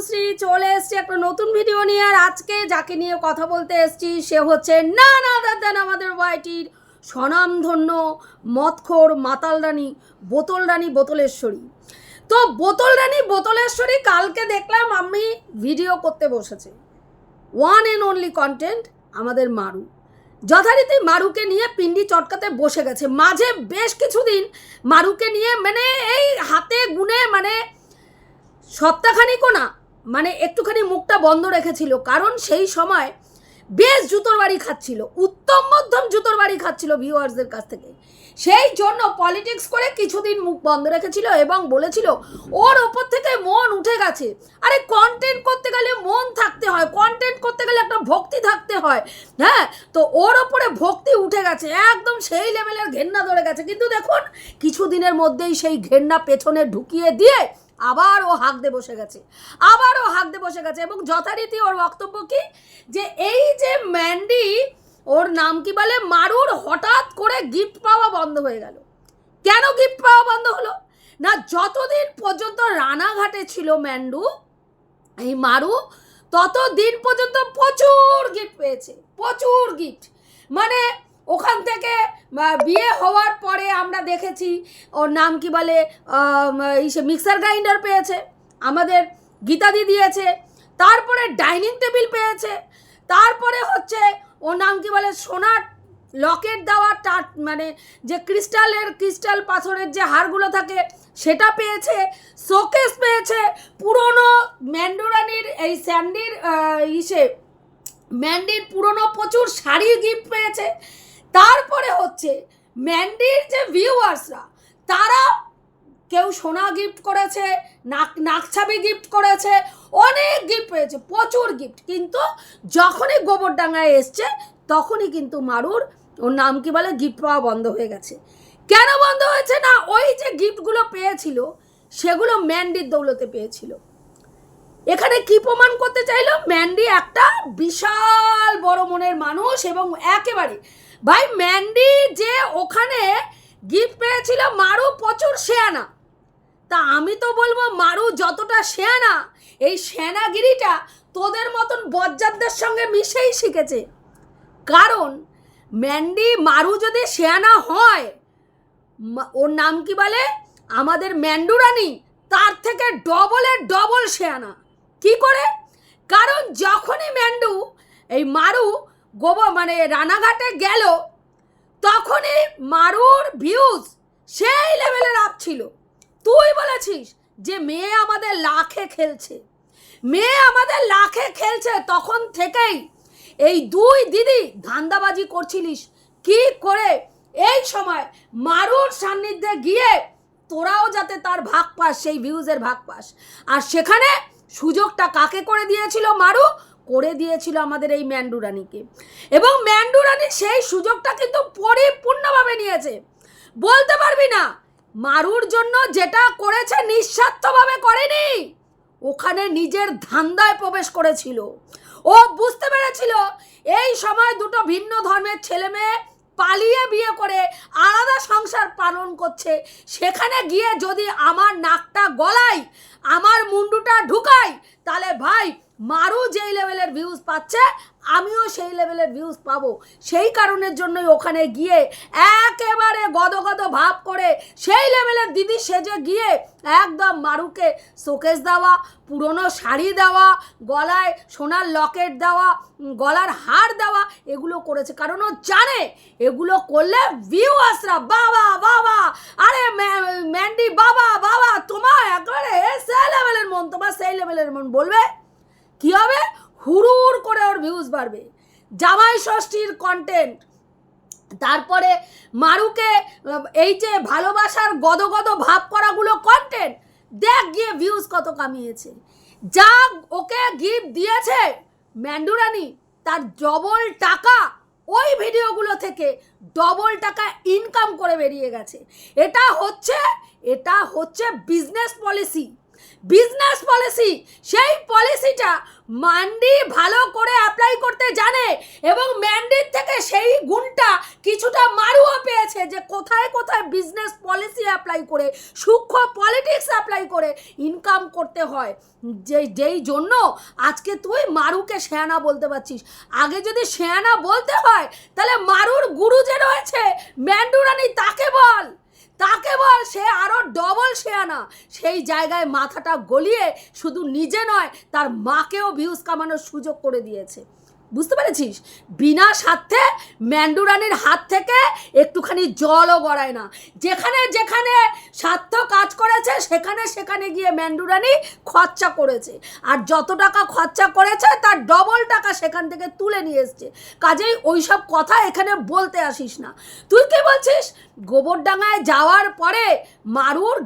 তনুশ্রী চলে এসছি একটা নতুন ভিডিও নিয়ে। আর আজকে যাকে নিয়ে কথা বলতে এসছি সে হচ্ছে না আদার দেন আমাদের ওয়াইটির স্বনামধন্য মদখোর মাতাল রানী বোতল রানী বোতলেশ্বরী। তো বোতল রানী বোতলেশ্বরী কালকে দেখলাম আমি ভিডিও করতে বসেছে। ওয়ান অ্যান্ড অনলি কন্টেন্ট আমাদের মারু যথারীতি মারুকে নিয়ে পিন্ডি চটকাতে বসে গেছে। মাঝে বেশ কিছুদিন মারুকে নিয়ে মানে এই হাতে গুনে মানে সপ্তাহখানিকও না, মানে একটুখানি মুখটা বন্ধ রেখেছিল, কারণ সেই সময় বেশ জুতোর বাড়ি খাচ্ছিল, উত্তম মধ্যম জুতোর বাড়ি খাচ্ছিল ভিউয়ার্সদের কাছ থেকে। সেই জন্য পলিটিক্স করে কিছুদিন মুখ বন্ধ রেখেছিল এবং বলেছিল ওর ওপর থেকে মন উঠে গেছে। আরে কন্টেন্ট করতে গেলে মন থাকতে হয়, কন্টেন্ট করতে গেলে একটা ভক্তি থাকতে হয়। হ্যাঁ, তো ওর ওপরে ভক্তি উঠে গেছে, একদম সেই লেভেলের ঘেন্না ধরে গেছে। কিন্তু দেখুন কিছুদিনের মধ্যেই সেই ঘেন্না পেছনে ঢুকিয়ে দিয়ে আবার ও হাঁকতে বসে গেছে, এবং যথারীতি ওর বক্তব্য কি যে এই যে ম্যান্ডি, ওর নাম কি বলে, মারুর হঠাৎ করে গিফট পাওয়া বন্ধ হয়ে গেল। কেন গিফট পাওয়া বন্ধ হলো না, যতদিন পর্যন্ত রানাঘাটে ছিল ম্যান্ডু এই মারু, ততদিন পর্যন্ত প্রচুর গিফট পেয়েছে, প্রচুর গিফট। মানে ওখান থেকে বিয়ে হওয়ার পরে আমরা দেখেছি ওর নাম কি বলে মিক্সার গ্রাইন্ডার পেয়েছে, আমাদের গীতাদি দিয়েছে, তারপরে ডাইনিং টেবিল পেয়েছে, তারপরে হচ্ছে ওর নাম কি বলে সোনার লকেট দেওয়া মানে যে ক্রিস্টাল পাথরের যে হারগুলো থাকে সেটা পেয়েছে, শোকেস পেয়েছে, পুরনো ম্যান্ডুরানির এই স্যান্ডির ম্যান্ডির পুরনো প্রচুর শাড়ি গিফট পেয়েছে। তারপরে হচ্ছে ম্যান্ডির যে ভিউয়ার্সরা তারা কেউ সোনা গিফট করেছে, নাকছাবি গিফট করেছে, অনেক গিফট পেয়েছে, প্রচুর গিফট। কিন্তু যখনই গোবরডাঙ্গায় এসছে তখনই কিন্তু মারুর ওর নাম কি বলে গিফট পাওয়া বন্ধ হয়ে গেছে। কেন বন্ধ হয়েছে না, ওই যে গিফটগুলো পেয়েছিল সেগুলো ম্যান্ডির দৌলতে পেয়েছিল। এখানে কি প্রমাণ করতে চাইলো, ম্যান্ডি একটা বিশাল বড় মনের মানুষ এবং একেবারে ভাই ম্যান্ডি যে ওখানে গিফট পেয়েছিল, মারু প্রচুর শেয়ানা। তা আমি তো বলবো মারু যতটা শেয়ানা, এই শেয়ানাগিরিটা তোদের মতন বজ্জাতদের সঙ্গে মিশেই শিখেছে। কারণ ম্যান্ডি মারু যদি শেয়ানা হয়, ওর নাম কি বলে আমাদের ম্যান্ডুরানি তার থেকে ডবলের ডবল শেয়ানা। কি করে? কারণ যখনই ম্যান্ডু এই মারু মানে রানাঘাটে গেল তখনই মারুর ভিউজ সেই লেভেলের আপ ছিল। তুই বলেছিস যে মেয়ে আমাদের লাখে খেলছে, তখন থেকেই এই দুই দিদি ধান্দাবাজি করছিলিস কি করে এই সময় মারুর সান্নিধ্যে গিয়ে তোরাও যাতে তার ভাগ পাস, সেই ভিউজের ভাগ পাস। আর সেখানে সুযোগটা কাকে করে দিয়েছিল মারু? করে দিয়েছিল আমাদের এই ম্যান্ডুরানিকে। এবং ম্যান্ডুরানি সেই সুযোগটা কিন্তু পরিপূর্ণভাবে নিয়েছে। বলতে পারবি না মারুর জন্য যেটা করেছে নিঃস্বার্থভাবে করেনি, ওখানে নিজের ধান্দায় প্রবেশ করেছিল। ও বুঝতে পেরেছিল এই সময় দুটো ভিন্ন ধর্মের ছেলে মেয়ে পালিয়ে বিয়ে করে আলাদা সংসার পালন করছে, সেখানে গিয়ে যদি আমার নাকটা গলাই, আমার মুন্ডুটা ঢুকাই, তাহলে ভাই মারু যেই লেভেলের ভিউজ পাচ্ছে আমিও সেই লেভেলের ভিউজ পাবো। সেই কারণের জন্যই ওখানে গিয়ে একেবারে গদগদ ভাব করে সেই লেভেলের দিদি সেজে গিয়ে একদম মারুকে শোকেস দেওয়া, পুরনো শাড়ি দেওয়া, গলায় সোনার লকেট দেওয়া, গলার হার দেওয়া, এগুলো করেছে। কারণ ও জানে এগুলো করলে ভিউয়ার্সরা বাবা বাবা, আরে ম্যান্ডি বাবা বাবা, তোমার একেবারে সেই লেভেলের মন, তোমার সেই লেভেলের মন বলবে, কি হবে? হুড়ুর করে ওর ভিউজ বাড়বে। জামাই ষষ্ঠীর কন্টেন্ট, তারপরে মারুকে এই যে ভালোবাসার গদগদ ভাব করাগুলো কন্টেন্ট, দেখ গিয়ে ভিউজ কত কামিয়েছে। যা ওকে গিফট দিয়েছে ম্যান্ডুরানি তার ডবল টাকা ওই ভিডিওগুলো থেকে ডবল টাকা ইনকাম করে বেরিয়ে গেছে। এটা হচ্ছে বিজনেস পলিসি। বিজনেস পলিসি, সেই পলিসিটা ম্যান্ডি ভালো করে অ্যাপ্লাই করতে জানে এবং ম্যান্ডির থেকে সেই গুণটা কিছুটা মারুও পেয়েছে যে কোথায় কোথায় বিজনেস পলিসি অ্যাপ্লাই করে, সূক্ষ্ম পলিটিক্স অ্যাপ্লাই করে ইনকাম করতে হয়, যেই জন্য আজকে তুই মারুকে শেয়ানা বলতে পারছিস। আগে যদি শেয়ানা বলতে হয় তাহলে মারুর গুরু যে রয়েছে ম্যান্ডু রানী তাকে বল, সে আরো ডবল শেয়ানা। সেই জায়গায় মাথাটা গলিয়ে শুধু নিজে নয় তার মাকেও ভিউজ কামানোর সুযোগ করে দিয়েছে। বুঝতে পেরেছিস? বিনা স্বার্থে ম্যান্ডু রানীর হাত থেকে একটুখানি জলও গড়ায় না। যেখানে যেখানে স্বার্থ কাজ করেছে সেখানে সেখানে গিয়ে ম্যান্ডু রানী খরচা করেছে, আর যত টাকা খরচা করেছে তার ডবল টাকা সেখান থেকে তুলে নিয়ে এসছে। কাজেই ওইসব কথা এখানে বলতে আসিস না। তুই কি বলছিস? গোবরডাঙ্গায় যাওয়ার পরে মারুর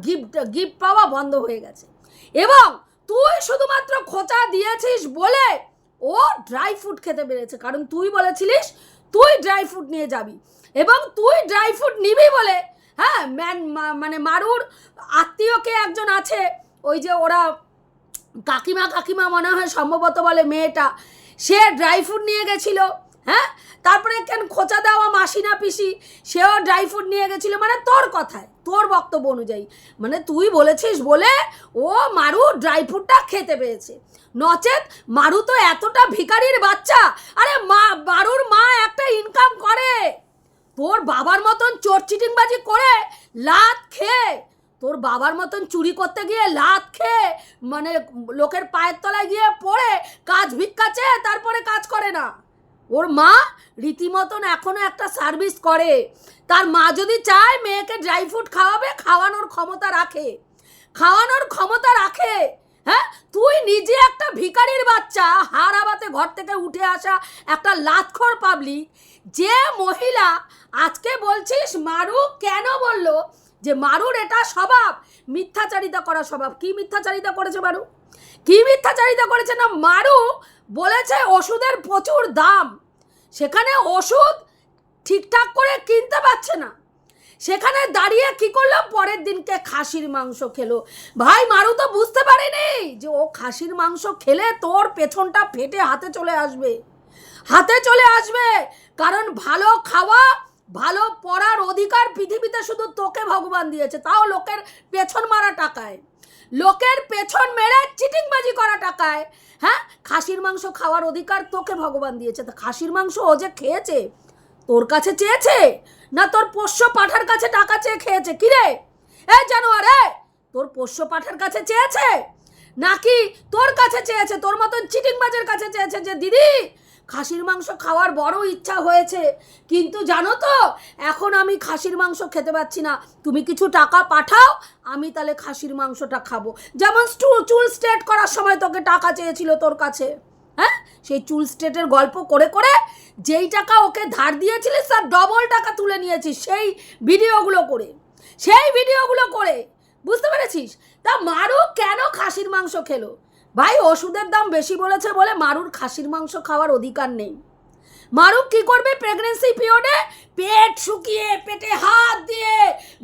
গিফট পাওয়া বন্ধ হয়ে গেছে এবং তুই শুধুমাত্র খোঁচা দিয়েছিস বলে ও ড্রাই ফ্রুট খেতে পেরেছে, কারণ তুই বলেছিলিস তুই ড্রাই ফ্রুট নিয়ে যাবি এবং তুই ড্রাই ফ্রুট নিবি বলে, হ্যাঁ, মানে মারুর আত্মীয়কে একজন আছে, ওই যে ওরা কাকিমা মনে হয় সম্ভবত বলে মেয়েটা, সে ড্রাই ফ্রুট নিয়ে গেছিল, হ্যাঁ, তারপরে কেন খোঁচা দেওয়া মাসি না পিসি সেও ড্রাই ফ্রুট নিয়ে গেছিল। মানে তোর কথায়, তোর বক্তব্য অনুযায়ী, মানে তুই বলেছিস বলে ও মারু ড্রাই ফ্রুটটা খেতে পেয়েছে, নচেত মারু তো এতটা ভিখারির বাচ্চা। আরে মারুর মা একটা ইনকাম করে, তোর বাবার মতন চোর চিটিংবাজি করে লাত খেয়ে, তোর বাবার মতন চুরি করতে গিয়ে লাত খেয়ে, মানে লোকের পায়ের তলায় গিয়ে পড়ে কাজ ভিক্ষা চেয়ে তারপরে কাজ করে না। ওর মা রীতিমতন এখনো একটা সার্ভিস করে। তার মা যদি চায় মেয়েকে ড্রাই ফ্রুট খাওয়াবে, খাওয়ানোর ক্ষমতা রাখে। হ্যাঁ, তুই নিজে একটা ভিখারির বাচ্চা, হারাবাতে ঘর থেকে উঠে আসা একটা লাতখোর পাবলিক, যে মহিলা আজকে বলছিস মারু কেন বললো যে মারুর এটা স্বভাব, মিথ্যাচারিতা করা স্বভাব। কি মিথ্যাচারিতা করেছে মারু? কি মিথ্যাচারিতা করেছে না, মারু বলেছে ওষুধের প্রচুর দাম, সেখানে ওষুধ ঠিকঠাক করে কিনতে পারছে না, সেখানে দাঁড়িয়ে কি করলো, পরের দিনকে খাসির মাংস খেলো। ভাই মারু তো বুঝতে পারেনি যে ও খাসির মাংস খেলে তোর পেছনটা ফেটে হাতে চলে আসবে, কারণ ভালো খাওয়া, ভালো পড়ার অধিকার পৃথিবীতে শুধু তোকে ভগবান দিয়েছে, তাও লোকের পেছন মারা টাকায়, লোকের পেছন মেরে চিটিংবাজি করা টাকায়। হ্যাঁ, খাসির মাংস খাওয়ার অধিকার তোকে ভগবান দিয়েছে। তা খাসির মাংস ও যে খেয়েছে তোর কাছে চেয়েছে না তোর পোষ্য পাঠার কাছে টাকা চেয়ে খেয়েছে? কিরে এই জানোয়ারে, তোর পোষ্য পাঠার কাছে চেয়েছে নাকি তোর কাছে চেয়েছে, তোর মতন চিটিংবাজের কাছে চেয়েছে যে দিদি খাসির মাংস খাওয়ার বড় ইচ্ছা হয়েছে, কিন্তু জানো তো এখন আমি খাসির মাংস খেতে পাচ্ছি না, তুমি কিছু টাকা পাঠাও, আমি তাহলে খাসির মাংসটা খাবো। যেমন চুল স্ট্রেট করার সময় তোকে টাকা চেয়েছিল তোর কাছে, হ্যাঁ, সেই চুল স্ট্রেটের গল্প করে করে যেই টাকা ওকে ধার দিয়েছিলিস তার ডবল টাকা তুলে নিয়েছিস সেই ভিডিওগুলো করে। বুঝতে পেরেছিস? তা মারু কেন খাসির মাংস খেলো? ভাই ওষুধের দাম বেশি বলেছে বলে মারুর খাসির মাংস খাওয়ার অধিকার নেই। মারু কি করবে প্রেগনেন্সি পিরিয়ডে? পেট শুকিয়ে পেটে হাত দিয়ে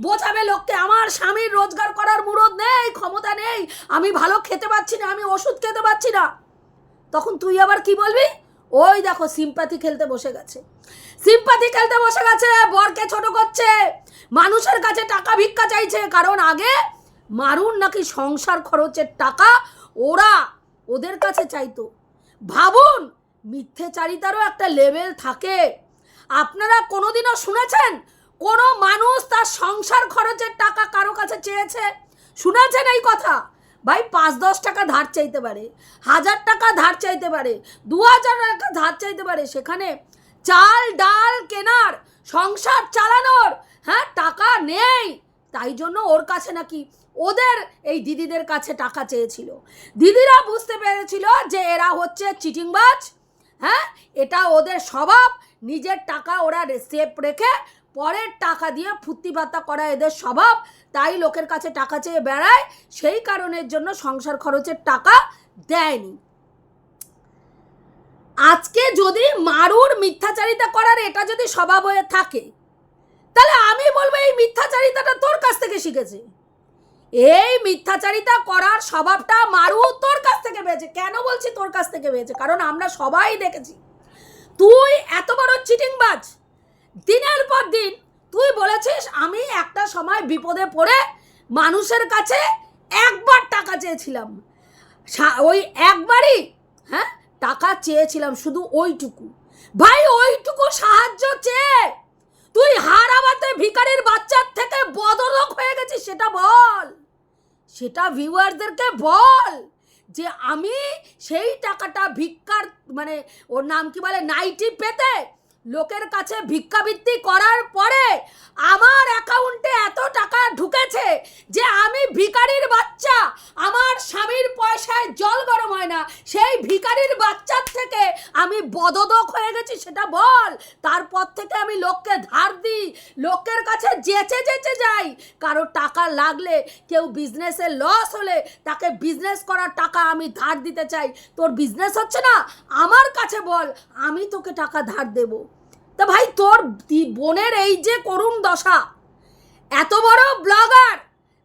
বোঝাবে লোককে আমার স্বামীর রোজগার করার মুরদ নেই, ক্ষমতা নেই, আমি ভালো খেতে পাচ্ছি না, আমি ওষুধ খেতে পাচ্ছি না। তখন তুই আবার কি বলবি? ওই দেখো সিম্প্যাথি খেলতে বসে গেছে, বরকে ছোট করছে, মানুষের কাছে টাকা ভিক্ষা চাইছে। কারণ আগে মারুর নাকি সংসার খরচের টাকা ওদের কাছে চাইতো। ভাবুন, মিথ্যেচারিতারও একটা লেভেল থাকে। আপনারা কোনোদিনও শুনেছেন কোনো মানুষ তার সংসার খরচের টাকা কারো কাছে চেয়েছে? শুনেছেন এই কথা? ভাই 5-10 টাকা ধার চাইতে পারে, 1000 টাকা ধার চাইতে পারে, 2000 টাকা ধার চাইতে পারে, সেখানে চাল ডাল কেনার, সংসার চালানোর টাকা নেই। তাই জন্য ওর কাছে নাকি ওদের এই দিদিদের কাছে টাকা চেয়েছিল। দিদিরা বুঝতে পেরেছিল যে এরা হচ্ছে চিটিংবাজ, এটা ওদের স্বভাব, নিজের টাকা ওরা সেফ রেখে পরের টাকা দিয়ে ফুর্তি ভাতা করা এদের স্বভাব, তাই লোকের কাছে টাকা চেয়ে বেড়ায়, সেই কারণের জন্য সংসার খরচের টাকা দেয়নি। আজকে যদি মারুর মিথ্যাচারিতা করার এটা যদি স্বভাব হয়ে থাকে, তাহলে আমি বলবো এই মিথ্যাচারিতাটা তোর কাছ থেকে শিখেছে। এই মিথ্যাচারিতা করার স্বভাবটা মারু তোর কাছ থেকে পেয়েছে। কেন বলছি তোর কাছ থেকে পেয়েছে? কারণ আমরা সবাই দেখেছি তুই এত বড় চিটিংবাজ। দিনের পর দিন তুই বলেছিস আমি একটা সময় বিপদে পড়ে মানুষের কাছে একবার টাকা চেয়েছিলাম, ওই একবারই হ্যাঁ টাকা চেয়েছিলাম, শুধু ওইটুকু। ভাই ওইটুকু সাহায্য চেয়ে তুই হারাবাতে ভিখারির বাচ্চার থেকে বদলোক হয়ে গেছিস, সেটা বল, সেটা ভিউয়ারদেরকে বল যে আমি সেই টাকাটা ভিক্ষার মানে ওর নাম কি বলে নাইটি পেতে লোকের কাছে ভিক্ষাবৃত্তি করার পরে আমার অ্যাকাউন্টে এত টাকা ঢুকেছে যে আমি ভিখারির বাচ্চা, আমার স্বামীর পয়সায় জল গরম হয় না, সেই ভিখারির বাচ্চার থেকে আমি বদদক হয়ে গেছি, সেটা বল। তারপর থেকে আমি লোককে ধার দিই, লোকের কাছে যেচে যেচে যাই, কারো টাকা লাগলে কেউ বিজনেসে লস হলে তাকে বিজনেস করার টাকা আমি ধার দিতে চাই। তোর বিজনেস হচ্ছে না, আমার কাছে বল, আমি তোকে টাকা ধার দেবো। তা ভাই তোর বোনের এই যে করুণ দশা, এত বড় ব্লগার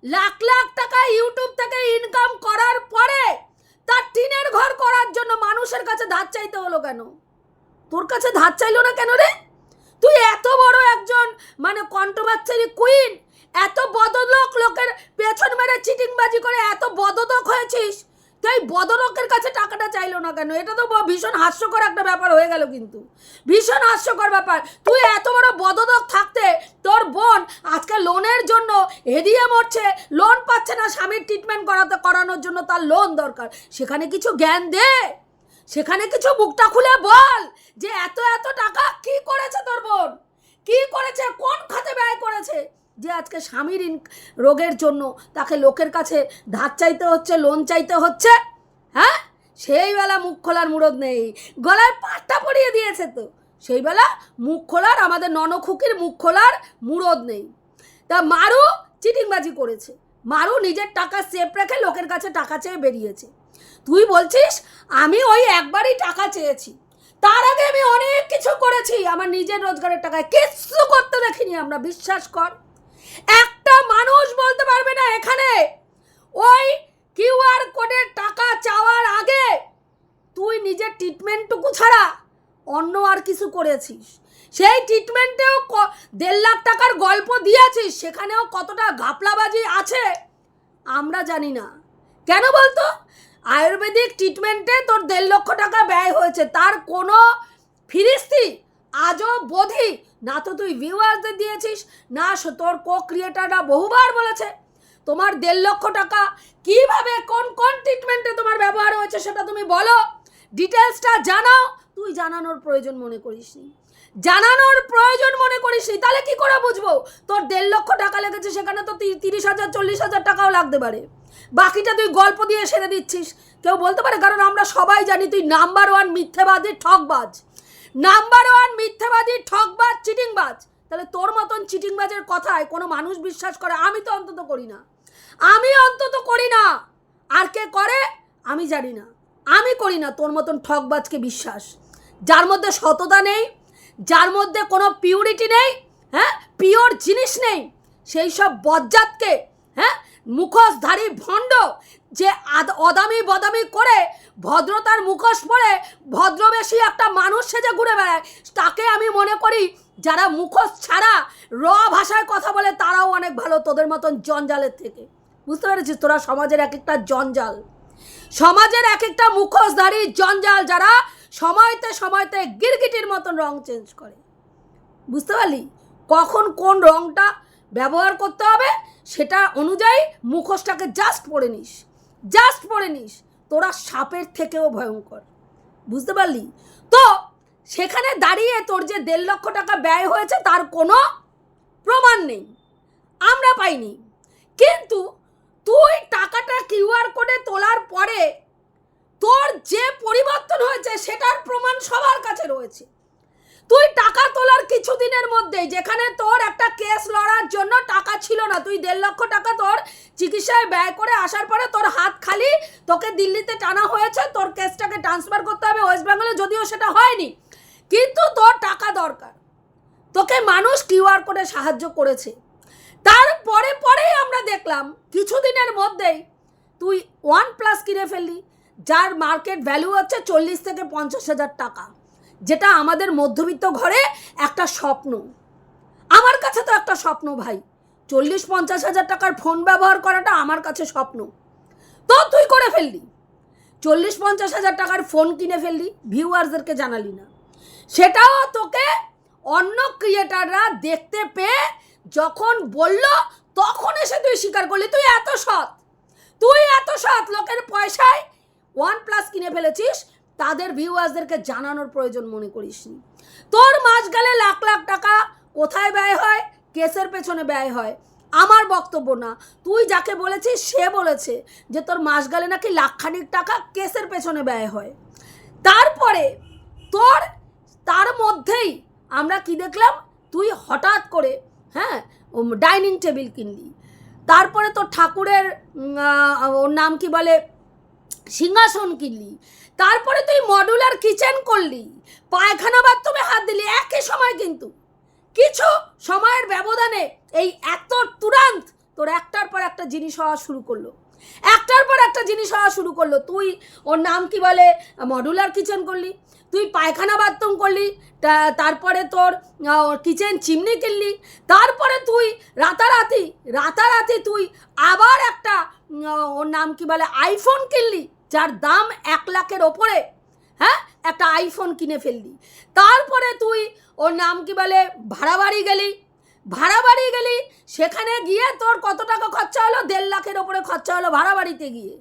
লাখ লাখ টাকা ইউটিউব থেকে ইনকাম করার পরে তার টিনের ঘর করার জন্য মানুষের কাছে ধার চাইতে হলো কেন? তোর কাছে ধার চাইলো না কেন রে? তুই এত বড় একজন মানে কন্ট্রোভার্সি কুইন, এত বদলোক, লোকের পেছন মেরে চিটিংবাজি করে এত বদলোক হয়েছিস, তাই বদলোকের কাছে টাকাটা চাইলো না কেন? এটা তো ভীষণ হাস্যকর একটা ব্যাপার হয়ে গেল, কিন্তু ভীষণ হাস্যকর ব্যাপার। তুই এত বড় বদলোক থাকতে তোর বোন আজকে লোনের জন্য এদিকে মরছে, লোন পাচ্ছে না, স্বামীর ট্রিটমেন্ট করানোর জন্য তার লোন দরকার, সেখানে কিছু জ্ঞান দে, সেখানে কিছু মুখটা খুলে বল যে এত এত টাকা কি করেছে তোর বোন, কি করেছে, কোন খাতে ব্যয় করেছে যে আজকে স্বামীর রোগের জন্য তাকে লোকের কাছে ধার চাইতে হচ্ছে, লোন চাইতে হচ্ছে। হ্যাঁ, সেই বেলা মুখ খোলার মুরদ নেই, গলায় পাট্টা পরিয়ে দিয়েছে, তো সেই বেলা মুখ খোলার, আমাদের ননখুকির মুখ খোলার মুরদ নেই। তা মারু চিটিংবাজি করেছে, মারু নিজের টাকা সেভ রেখে লোকের কাছে টাকা চেয়ে বেরিয়েছে। তুই বলছিস আমি ওই একবারই টাকা চেয়েছি, তার আগে আমি অনেক কিছু করেছি আমার নিজের রোজগারের টাকায়, কিচ্ছু করতে দেখিনি আমরা। বিশ্বাস কর, একটা মানুষ বলতে পারবে না এখানে ওই কিউআর কোডের টাকা চাওয়ার আগে তুই নিজের ট্রিটমেন্টটুকু ছাড়া অন্য আর কিছু করেছিস। সেই ট্রিটমেন্টেও 1.5 লাখ টাকার গল্প দিয়েছিস, সেখানেও কতটা ঘাপলাবাজি আছে আমরা জানি না। কেন বলতো? আয়ুর্বেদিক ট্রিটমেন্টে তোর 1.5 লক্ষ টাকা ব্যয় হয়েছে, তার কোনো ফিরিস্তি আজও বোধি না তো তুই ভিউয়ার্সদের দিয়েছিস, না তোর কো ক্রিয়েটাররা বহুবার বলেছে তোমার 1.5 লক্ষ টাকা কিভাবে কোন কোন ট্রিটমেন্টে তোমার ব্যবহার হয়েছে সেটা তুমি বলো, ডিটেলসটা জানাও। তুই জানানোর প্রয়োজন মনে করিসনি, জানানোর প্রয়োজন মনে করিসনি, তাহলে কি করে বুঝবো তোর 1.5 লক্ষ টাকা লেগেছে? সেখানে তো 30,000 40,000 টাকাও লাগতে পারে, বাকিটা তুই গল্প দিয়ে সেরে দিচ্ছিস, কেউ বলতে পারে? কারণ আমরা সবাই জানি তুই নাম্বার 1 মিথ্যেবাদী ঠকবাজ, নাম্বার 1 মিথ্যেবাদী ঠকবাজ চিটিংবাজ। তাহলে তোর মতন চিটিংবাজের কথায় কোনো মানুষ বিশ্বাস করে? আমি তো অন্তত করি না, আমি অন্তত করি না। আর কে করে আমি জানি না, আমি করি না তোর মতন ঠকবাজকে বিশ্বাস, যার মধ্যে সততা নেই, যার মধ্যে কোনো পিউরিটি নেই, হ্যাঁ পিওর জিনিস নেই, সেই সব বজ্জাতকে, হ্যাঁ মুখোশধারী ভণ্ড যে অদামি বদামি করে ভদ্রতার মুখোশ পরে ভদ্রবেশী একটা মানুষ সেজে ঘুরে বেড়ায়, তাকে আমি মনে করি যারা মুখোশ ছাড়া র ভাষায় কথা বলে তারাও অনেক ভালো তোদের মতন জঞ্জালের থেকে। বুঝতে পেরেছিস? তোরা সমাজের এক একটা জঞ্জাল, সমাজের এক একটা মুখোশধারী জঞ্জাল, যারা সময়তে সময়তে গিরগিটির মতন রং চেঞ্জ করে। বুঝতে পারলি? কখন কোন রংটা ব্যবহার করতে হবে সেটা অনুযায়ী মুখোশটাকে জাস্ট পরে নিস, জাস্ট পরে নিস, তোরা সাপের থেকেও ভয়ঙ্কর। বুঝতে পারলি? তো সেখানে দাঁড়িয়ে তোর যে 1.5 লক্ষ টাকা ব্যয় হয়েছে তার কোনো প্রমাণ নেই, আমরা পাইনি, কিন্তু তুই টাকাটা কিউআর কোডে তোলার পরে তোর যে পরিবর্তন হয়েছে সেটার প্রমাণ সবার কাছে রয়েছে। তুই টাকা তোলার কিছুদিনের মধ্যেই, যেখানে তোর একটা কেস লড়ার জন্য টাকা ছিল না, তুই 1.5 লক্ষ টাকা তোর চিকিৎসায় ব্যয় করে আসার পরে তোর হাত খালি, তোকে দিল্লিতে টানা হয়েছে, তোর কেসটাকে ট্রান্সফার করতে হবে ওয়েস্ট বেঙ্গলে, যদিও সেটা হয়নি, কিন্তু তোর টাকা দরকার, তোকে মানুষ কিউআর কোডে সাহায্য করেছে, তারপরে পরেই আমরা দেখলাম কিছুদিনের মধ্যেই তুই OnePlus কিনে ফেললি, যার মার্কেট ভ্যালু হচ্ছে 40 থেকে 50,000 টাকা, যেটা আমাদের মধ্যবিত্ত ঘরে একটা স্বপ্ন। আমার কাছে তো একটা স্বপ্ন ভাই, 40-50,000 টাকার ফোন ব্যবহার করাটা আমার কাছে স্বপ্ন। তো তুই করে ফেললি, 40-50,000 টাকার ফোন কিনে ফেললি, ভিউয়ার্সদেরকে জানালি না। সেটাও তোকে অন্য ক্রিয়েটাররা দেখতে পেয়ে যখন বলল তখন এসে তুই স্বীকার করলি তুই এত সৎ, লোকের পয়সায় OnePlus কিনে ফেলেছিস, তাদের ভিউয়ার্সদেরকে জানানোর প্রয়োজন মনে করিসনি। তোর মাস গেলে লাখ লাখ টাকা কোথায় ব্যয় হয়? কেসের পেছনে ব্যয় হয়। আমার বক্তব্য না, তুই যাকে বলেছিস সে বলেছে যে তোর মাস গেলে নাকি লাখখানিক টাকা কেসের পেছনে ব্যয় হয়। তারপরে তার মধ্যেই আমরা কি দেখলাম, তুই হঠাৎ করে ডাইনিং টেবিল কিনলি, তারপরে তোর ঠাকুরের ওর নাম কি বলে সিংহাসন কিনলি, তারপরে তুই মডুলার কিচেন করলি, পায়খানা বাথরুমে হাত দিলি একই সময়। কিন্তু কিছু সময়ের ব্যবধানে এই এত তুরান্ত তোর একটার পর একটা জিনিস হওয়া শুরু করলো, তুই ওর নাম কি বলে মডুলার কিচেন করলি, তুই পায়খানা বাথরুম করলি, তারপরে তোর কিচেন চিমনি কিনলি, তারপরে তুই রাতারাতি তুই আবার একটা ওর নাম কি বলে আইফোন কিনলি, যার দাম 1 লাখের ওপরে, একটা আইফোন কিনে ফেললি। তারপরে তুই ওর নাম কি বলে ভাড়া বাড়ি গেলি, সেখানে গিয়ে তোর কত টাকা খরচা হলো? 1.5 লাখের ওপরে খরচা হলো ভাড়া বাড়িতে গিয়ে।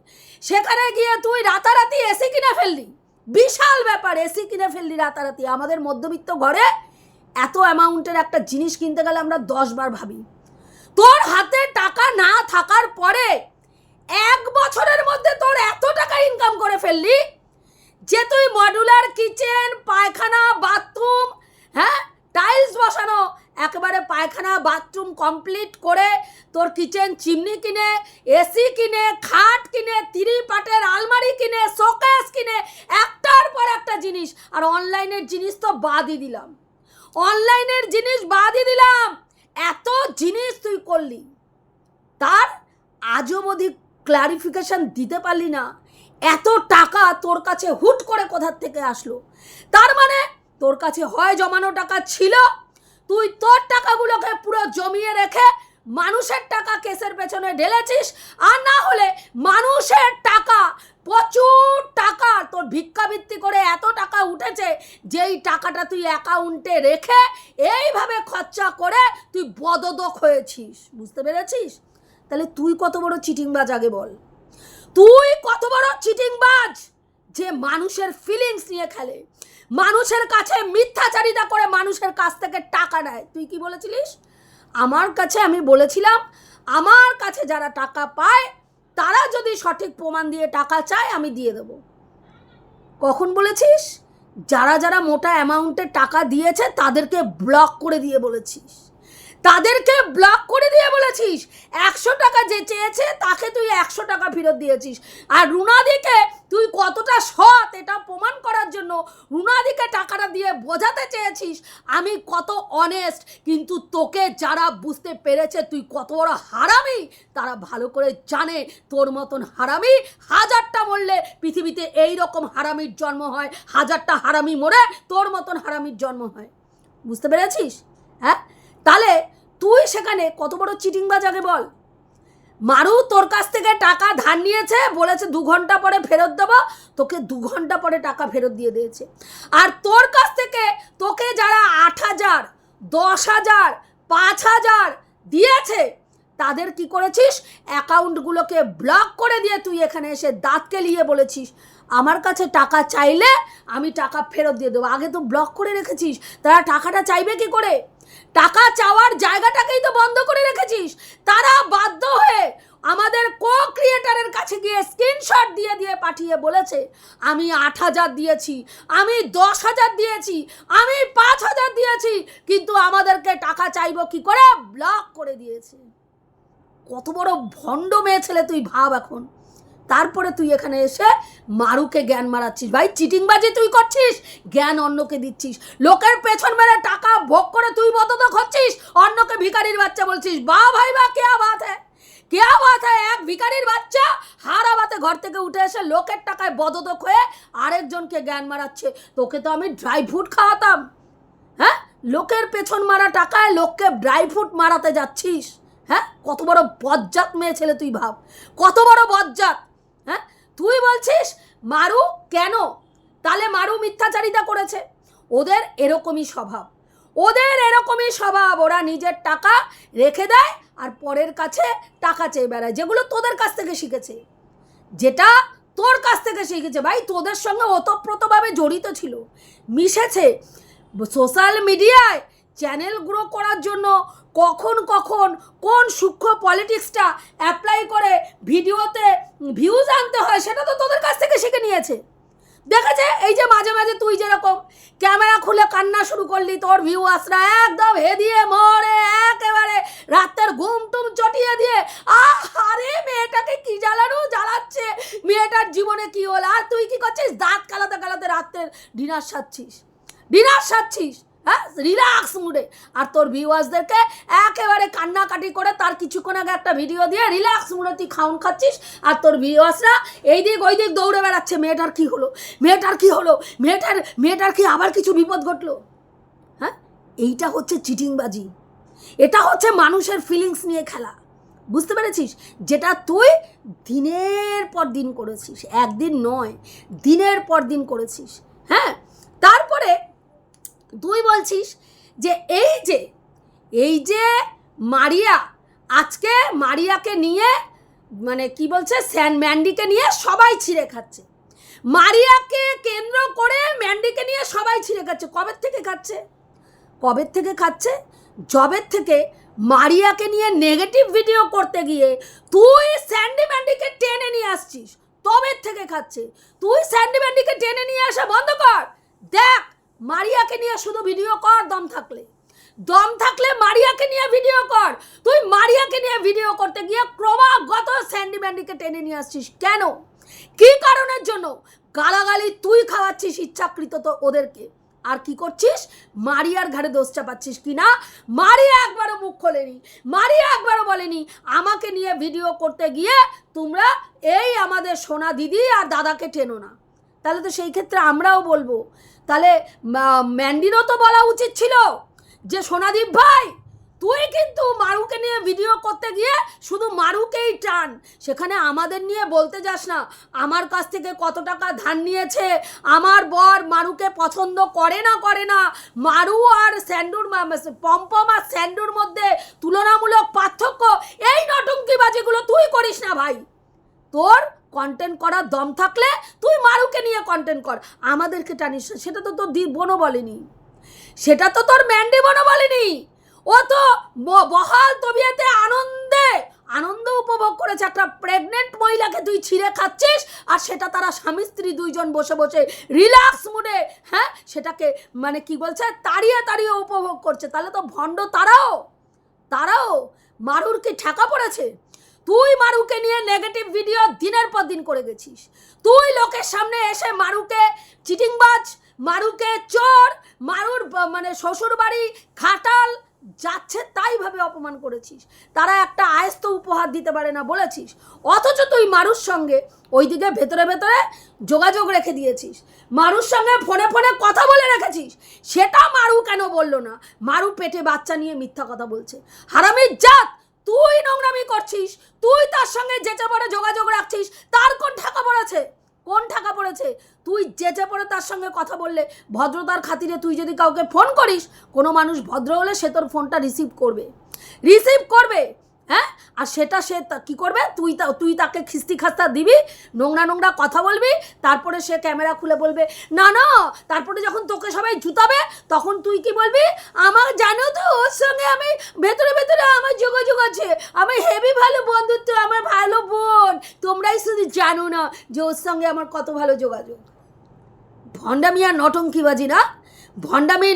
সেখানে গিয়ে তুই রাতারাতি এসি কিনে ফেললি, বিশাল ব্যাপার, এসি কিনে ফেললি রাতারাতি। আমাদের মধ্যবিত্ত ঘরে এত অ্যামাউন্টের একটা জিনিস কিনতে গেলে আমরা 10 বার ভাবি। তোর হাতে টাকা না থাকার পরে 1 বছরের মধ্যে তোর এত টাকা ইনকাম করে ফেললি যে তুই মডুলার কিচেন, পায়খানা বাথরুম, টাইলস বসানো, একেবারে পায়খানা বাথরুম কমপ্লিট করে তোর কিচেন চিমনি কিনে, এসি কিনে, খাট কিনে, 3 পাটের আলমারি কিনে, শোকেস কিনে, একটার পর একটা জিনিস। আর অনলাইনের জিনিস তো বাদই দিলাম, এত জিনিস তুই করলি, তার আজও অবধি ক্লারিফিকেশন দিতে পারলি না। এত টাকা তোর কাছে হুট করে কোথা থেকে আসলো? তার মানে তোর কাছে হয় জমানো টাকা ছিল, তুই তোর টাকাগুলোকে পুরো জমিয়ে রেখে মানুষের টাকা কেসের পেছনে ঢেলেছিস, আর না হলে মানুষের টাকা, প্রচুর টাকা তোর ভিক্ষাবৃত্তি করে এত টাকা উঠেছে, যেই টাকাটা তুই অ্যাকাউন্টে রেখে এইভাবে খরচা করে তুই বদদক হয়েছিস। বুঝতে পেরেছিস? তাহলে তুই কত বড় চিটিংবাজ আগে বল, তুই কত বড় চিটিংবাজ যে মানুষের ফিলিংস নিয়ে খেলে, মানুষের কাছে মিথ্যাচারিতা করে মানুষের কাছ থেকে টাকা নেয়। তুই কি বলেছিলিস? আমি বলেছিলাম আমার কাছে যারা টাকা পায় তারা যদি সঠিক প্রমাণ দিয়ে টাকা চায় আমি দিয়ে দেব। কখন বলেছিস? যারা মোটা অ্যামাউন্টের টাকা দিয়েছে তাদেরকে ব্লক করে দিয়ে বলেছিস, 100 টাকা যে চেয়েছে তাকে তুই 100 টাকা ফেরত দিয়েছিস। আর রুনাদিকে তুই কতটা সৎ এটা প্রমাণ করার জন্য রুনাদিকে টাকাটা দিয়ে বোঝাতে চেয়েছিস আমি কত অনেস্ট। কিন্তু তোকে যারা বুঝতে পেরেছে তুই কত বড় হারামি, তারা ভালো করে জানে তোর মতন হারামি 1000টা মরলে পৃথিবীতে এই রকম হারামির জন্ম হয়, 1000টা হারামি মরে তোর মতন হারামির জন্ম হয়। বুঝতে পেরেছিস? তাহলে তুই সেখানে কত বড় চিটিংবাজ আগে বল। মারু তোর কাছ থেকে টাকা ধার নিয়েছে, বলেছে 2 ঘন্টা পরে ফেরত দেবো, তোকে 2 ঘন্টা পরে টাকা ফেরত দিয়ে দিয়েছে। আর তোর কাছ থেকে তোকে যারা 8,000, 10,000, 5,000 দিয়েছে তাদের কি করেছিস? অ্যাকাউন্টগুলোকে ব্লক করে দিয়ে তুই এখানে এসে দাঁতকে লিয়ে বলেছিস আমার কাছে টাকা চাইলে আমি টাকা ফেরত দিয়ে দেবো। আগে তো ব্লক করে রেখেছিস, তারা টাকাটা চাইবে কি করে? টাকা চাওয়ার জায়গাটাকেই তো বন্ধ করে রেখেছিস। তারা বাধ্য হয়ে আমাদের ক্রিয়েটারের কাছে গিয়ে স্ক্রিনশট দিয়ে পাঠিয়ে বলেছে আমি 8,000 দিয়েছি, আমি 10,000 দিয়েছি, আমি 5,000 দিয়েছি, কিন্তু আমাদেরকে টাকা চাইবো কি করে? ব্লক করে দিয়েছে। কত বড় ভণ্ড মেয়ে ছেলে তুই ভাব এখন। তারপরে তুই এখানে এসে মারুকে জ্ঞান মারাচ্ছিস। ভাই চিটিংবাজি তুই করছিস, জ্ঞান অন্যকে দিচ্ছিস, লোকের পেছন মেরে টাকা ভোগ করে তুই মদত হচ্ছিস, অন্যকে ভিখারির বাচ্চা বলছিস। বা ভাই বা কেয়া বাত হ্যায়, কেয়া বাত হ্যায়। এক ভিখারির বাচ্চা হারাবাতে ঘর থেকে উঠে এসে লোকের টাকায় বদদক হয়ে আরেকজনকে জ্ঞান মারাচ্ছে। তোকে তো আমি ড্রাই ফ্রুট খাওয়াতাম, হ্যাঁ? লোকের পেছন মারা টাকায় লোককে ড্রাই ফ্রুট মারাতে যাচ্ছিস, হ্যাঁ? কত বড় বজ্জাত মেয়ে ছেলে তুই, ভাব কত বড় বজ্জাত। হ্যাঁ, তুই বলছিস মারু কেন? তাহলে মারু মিথ্যাচারিতা করেছে। ওদের এরকমই স্বভাব, ওদের এরকমই স্বভাব। ওরা নিজের টাকা রেখে দেয় আর পরের কাছে টাকা চেয়ে বেড়ায়, যেগুলো তোদের কাছ থেকে শিখেছে, যেটা তোর কাছ থেকে শিখেছে। ভাই তোদের সঙ্গে ওতপ্রোতভাবে জড়িত ছিল, মিশেছে। সোশ্যাল মিডিয়ায় চ্যানেল গ্রো করার জন্য কখন কখন কোন সূক্ষ্ম পলিটিক্সটা অ্যাপ্লাই করে ভিডিওতে ভিউজ আনতে হয় সেটা তো তোদের কাছ থেকে শিখে নিয়েছে। দেখেছে এই যে মাঝে মাঝে তুই যেরকম ক্যামেরা খুলে কান্না শুরু করলি, তোর ভিউয়ার্সরা একদম হেদিয়ে মরে একেবারে রাতের ঘুম টুম চটিয়ে দিয়ে, আরে মেয়েটাকে কি জ্বালাচ্ছে, মেয়েটার জীবনে কি হলো। আর তুই কি করছিস? দাঁত কালাতে কালাতে রাতের ডিনার সাচ্ছিস, হ্যাঁ, রিল্যাক্স মুডে। আর তোর ভিউয়ার্সদেরকে একেবারে কান্নাকাটি করে তার কিছুক্ষণ আগে একটা ভিডিও দিয়ে রিল্যাক্স মুডে তুই খাউন খাচ্ছিস। আর তোর ভিউয়ার্সরা এই দিক ওই দিক দৌড়ে বেড়াচ্ছে, মেয়েটার কি হলো, মেয়েটার কি আবার কিছু বিপদ ঘটলো। হ্যাঁ, এইটা হচ্ছে চিটিংবাজি, এটা হচ্ছে মানুষের ফিলিংস নিয়ে খেলা, বুঝতে পেরেছিস? যেটা তুই দিনের পর দিন করেছিস, একদিন নয় দিনের পর দিন করেছিস। হ্যাঁ, তারপরে তুই বলছিস যে এই যে মারিয়া, আজকে মারিয়াকে নিয়ে মানে কি বলছে, ম্যান্ডিকে নিয়ে সবাই ছিঁড়ে খাচ্ছে। মারিয়াকে কেন্দ্র করে ম্যান্ডিকে নিয়ে সবাই ছিঁড়ে খাচ্ছে। কবের থেকে খাচ্ছে? জবের থেকে মারিয়াকে নিয়ে নেগেটিভ ভিডিও করতে গিয়ে তুই স্যান্ডি ম্যান্ডিকে টেনে নিয়ে আসছিস, তবের থেকে খাচ্ছে। তুই স্যান্ডি ম্যান্ডিকে টেনে নিয়ে আসা বন্ধ কর। দেখ, মারিয়াকে নিয়ে শুধু ভিডিও কর, দম থাকলে মারিয়াকে নিয়ে ভিডিও কর। তুই মারিয়াকে নিয়ে ভিডিও করতে গিয়ে ক্রমাগত স্যান্ডি ম্যান্ডিকে টেনে নিয়ে আসছিস কেন? কি কারণের জন্য? গালাগালি তুই খাওয়াচ্ছিস ইচ্ছাকৃত তো ওদেরকে। আর কি করছিস? মারিয়ার ঘাড়ে দোষ চাপাচ্ছিস কি না? মারিয়া একবারও মুখ খোলেনি, মারিয়া একবারও বলেনি আমাকে নিয়ে ভিডিও করতে গিয়ে তোমরা এই আমাদের সোনা দিদি আর দাদাকে টেনো না। তাহলে তো সেই ক্ষেত্রে আমরাও বলবো, তাহলে ম্যান্ডিরও তো বলা উচিত ছিল যে সোনাদীপ ভাই তুই কিন্তু মারুকে নিয়ে ভিডিও করতে গিয়ে শুধু মারুকেই টান, সেখানে আমাদের নিয়ে বলতে যাস না আমার কাছ থেকে কত টাকা ধার নিয়েছে, আমার বর মারুকে পছন্দ করে না, মারু আর স্যান্ডুর, পম্পম আর স্যান্ডুর মধ্যে তুলনামূলক পার্থক্য, এই নটঙ্কিবাজিগুলো তুই করিস না ভাই। তোর কন্টেন্ট করার দম থাকলে তুই মারুকে নিয়ে কন্টেন্ট কর, আমাদেরকে টানিস না। সেটা তো তোর বোনও বলেনি, সেটা তো তোর ম্যান্ডি বোনও বলেনি। ও তো বহাল তবিয়তে আনন্দ উপভোগ করেছে। একটা প্রেগনেন্ট মহিলাকে তুই ছিঁড়ে খাচ্ছিস, আর সেটা তারা স্বামী স্ত্রী দুইজন বসে বসে রিল্যাক্স মুডে, হ্যাঁ, সেটাকে মানে কি বলছে তাড়িয়ে উপভোগ করছে। তাহলে তো ভণ্ড তারাও মারুর কি ঠেকা পড়েছে? তুই মারুকে নিয়ে নেগেটিভ ভিডিও দিনের পর দিন করে গেছিস। তুই লোকের সামনে এসে মারুকে চিটিংবাজ, মারুকে চোর, মারুর মানে শ্বশুর বাড়ি খাটাল যাচ্ছে তাই ভাবে অপমান করেছিস। তারা একটা আয়স্ত উপহার দিতে পারে না বলেছিস, অথচ তুই মারুর সঙ্গে ওইদিকে ভেতরে যোগাযোগ রেখে দিয়েছিস, মারুর সঙ্গে ফোনে কথা বলে রেখেছিস। সেটা মারু কেন বললো না? মারু পেটে বাচ্চা নিয়ে মিথ্যা কথা বলছে। হারামির জাত, তুই নোংরামি করছিস, তুই তার সঙ্গে যেচে পড়ে যোগাযোগ রাখছিস। তার কোন ঠাকা পড়েছে? তুই যেচে পড়ে তার সঙ্গে কথা বললে ভদ্রতার খাতিরে তুই যদি কাউকে ফোন করিস, কোনো মানুষ ভদ্র হলে সে তোর ফোনটা রিসিভ করবে, হ্যাঁ? আর সেটা সে কি করবে? তুই তাকে খিস্তি খাস্তা দিবি, নোংরা কথা বলবি, তারপরে সে ক্যামেরা খুলে বলবে না, তারপরে যখন তোকে সবাই জুতাবে তখন তুই কি বলবি? আমার জানো তো ওর সঙ্গে আমি ভেতরে আমার যোগাযোগ আছে, আমি হেভি ভালো বন্ধুত্ব, আমার ভালো বোন, তোমরাই শুধু জানো না যে ওর সঙ্গে আমার কত ভালো যোগাযোগ। ভণ্ডামি আর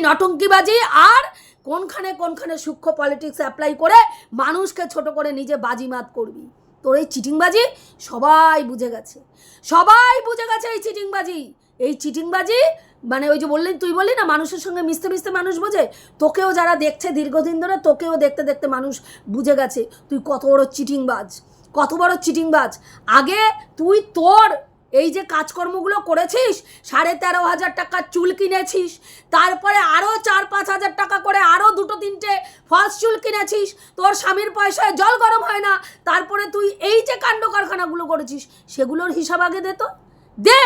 নটঙ্কিবাজি আর কোনখানে সূক্ষ্ম পলিটিক্স অ্যাপ্লাই করে মানুষকে ছোট করে নিজে বাজিমাত করবি। তোর এই চিটিংবাজি সবাই বুঝে গেছে, সবাই বুঝে গেছে এই চিটিংবাজি। এই চিটিংবাজি মানে ওই যে তুই বললি না মানুষের সঙ্গে মিশতে মিশতে মানুষ বোঝে, তোকেও যারা দেখছে দীর্ঘদিন ধরে তোকেও দেখতে দেখতে মানুষ বুঝে গেছে তুই কত বড় চিটিংবাজ, কত বড় চিটিংবাজ। আগে তুই তোর এই যে কাজকর্মগুলো করেছিস, 13,500 টাকার চুল কিনেছিস, তারপরে আরও 4-5 হাজার টাকা করে আরও 2-3টে ফলস চুল কিনেছিস, তোর স্বামীর পয়সায় জল গরম হয় না, তারপরে তুই এই যে কাণ্ড কারখানাগুলো করেছিস সেগুলোর হিসাব আগে দে, তো দে,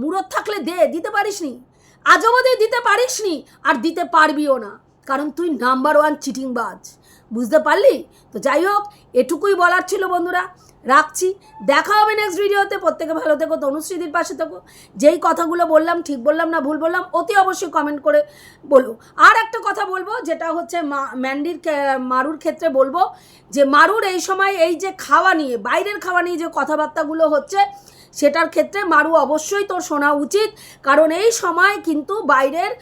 মুরত থাকলে দে, দিতে পারিস নি, আজ অবধি দিতে পারিস নি, আর দিতে পারবিও না, কারণ তুই নাম্বার 1 চিটিংবাজ, বুঝতে পারলি? তো যাই হোক, এটুকুই বলার ছিল বন্ধুরা, রাখছি, দেখা হবে নেক্সট ভিডিওতে। প্রত্যেকে ভালো থেকো, তনুশ্রীদির পাশে থেকো। যেই কথাগুলো বললাম ঠিক বললাম না ভুল বললাম অতি অবশ্যই কমেন্ট করে বলো। আর একটা কথা বলবো, যেটা হচ্ছে মারুর ক্ষেত্রে বলবো যে মারুর এই সময় এই যে খাওয়া নিয়ে, বাইরের খাওয়া নিয়ে যে কথাবার্তাগুলো হচ্ছে সেটার ক্ষেত্রে মারু অবশ্যই তোর শোনা উচিত, কারণ এই সময় কিন্তু বাইরের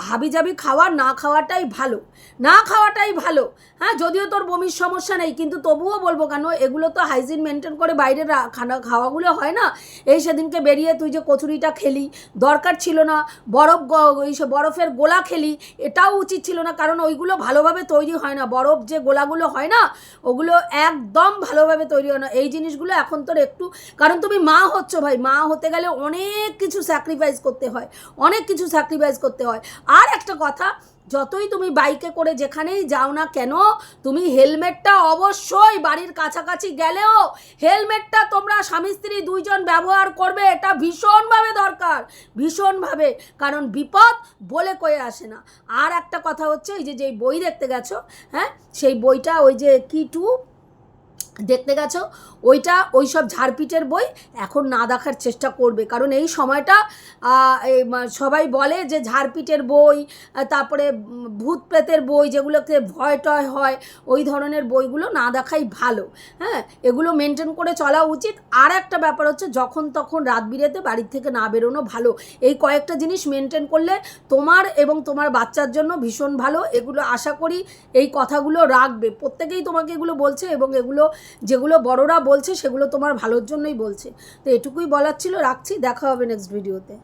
হাবিজাবি খাওয়া না খাওয়াটাই ভালো, না খাওয়াটাই ভালো। হ্যাঁ, যদিও তোর বমির সমস্যা নেই, কিন্তু তবুও বলবো কেন, এগুলো তো হাইজিন মেনটেন করে বাইরের খাওয়াগুলো হয় না। এই সেদিনকে বেরিয়ে তুই যে কচুরিটা খেলি, দরকার ছিল না, বরফের গোলা খেলি, এটাও উচিত ছিল না, কারণ ওইগুলো ভালোভাবে তৈরি হয় না, বরফ যে গোলাগুলো হয় না ওগুলো একদম ভালোভাবে তৈরি হয় না। এই জিনিসগুলো এখন তোর একটু, কারণ তুমি মা হচ্ছ ভাই, মা হতে গেলে অনেক কিছু স্যাক্রিফাইস করতে হয়, অনেক কিছু স্যাক্রিফাইস করতে হয়। আর একটা কথা, যতই তুমি বাইকে করে যেখানেই যাও না কেন, তুমি হেলমেটটা অবশ্যই বাড়ির কাছাকাছি গেলেও হেলমেটটা তোমরা স্বামী স্ত্রী দুইজন ব্যবহার করবে, এটা ভীষণভাবে দরকার, ভীষণভাবে, কারণ বিপদ বলে কয়ে আসে না। আর একটা কথা হচ্ছে, এই যে যেই বই দেখতে গেছো, হ্যাঁ সেই বইটা ওই যে কি2 দেখতে গেছো, ওই সব ঝাড়পিটের বই এখন না দেখার চেষ্টা করবে, কারণ এই সময়টা সবাই বলে যে ঝাড়পিটের বই, তারপরে ভূত প্রেতের বই, যেগুলোতে ভয় টয় হয়, ওই ধরনের বইগুলো না দেখাই ভালো। হ্যাঁ, এগুলো মেনটেন করে চলা উচিত। আর একটা ব্যাপার হচ্ছে, যখন তখন রাত বিরেতে বাড়ির থেকে না বেরোনো ভালো। এই কয়েকটা জিনিস মেনটেন করলে তোমার এবং তোমার বাচ্চার জন্য ভীষণ ভালো। এগুলো আশা করি এই কথাগুলো রাখবে, প্রত্যেকেই তোমাকে এগুলো বলছে, এবং এগুলো যেগুলো বড়রা বলছে সেগুলো তোমার ভালোর জন্যই বলছে। তো এটুকুই বলার ছিল, রাখছি, দেখা হবে নেক্সট ভিডিওতে।